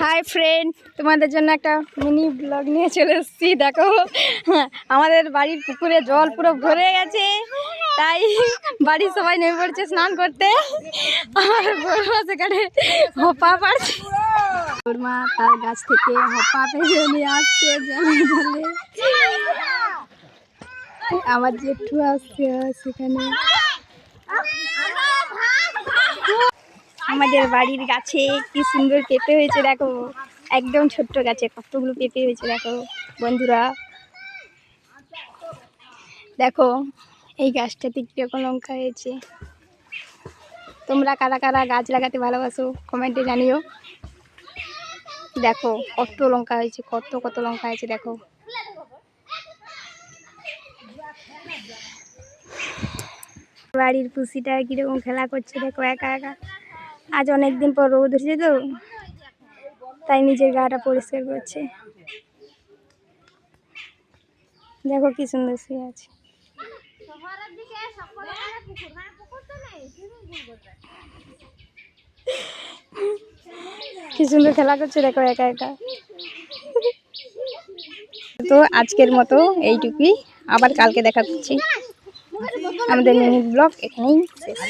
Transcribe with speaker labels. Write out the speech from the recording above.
Speaker 1: Hi friend, তোমাদের জন্য একটা মিনি ব্লগ নিয়ে চলে এসেছি। দেখো আমাদের বাড়ির পুকুরে জল পুরো ভরে গেছে, তাই বাড়ির সবাই নেমে পড়ছে স্নান করতে। আমার বড়মা সেখানে হপা পাড়ছে, বড়মা তার গাছ থেকে হপা পেয়ে নিয়ে আসছে জলে জলে। আমার জেঠু আসছে সেখানে। আমাদের বাড়ির গাছে কি সুন্দর পেঁপে হয়েছে দেখো, একদম ছোট্ট গাছে কতগুলো পেঁপে হয়েছে দেখো বন্ধুরা। দেখো এই গাছটাতে কিরকম লঙ্কা হয়েছে। তোমরা কারা কারা গাছ লাগাতে ভালোবাসো কমেন্টে জানিও। দেখো কত লঙ্কা হয়েছে, কত কত লঙ্কা হয়েছে দেখো। বাড়ির পুষিটা কিরকম খেলা করছে দেখো একা একা। আজ অনেকদিন পর রোদ উঠেছে তো, তাই নিজের গাটা পরিষ্কার করছে। দেখো কি সুন্দর শুয়ে আছে। কি সুন্দর খেলা করছে দেখো একা একা। তো আজকের মতো এইটুকুই, আবার কালকে দেখা করছি। আমাদের মিনি ব্লগ এখানেই শেষ।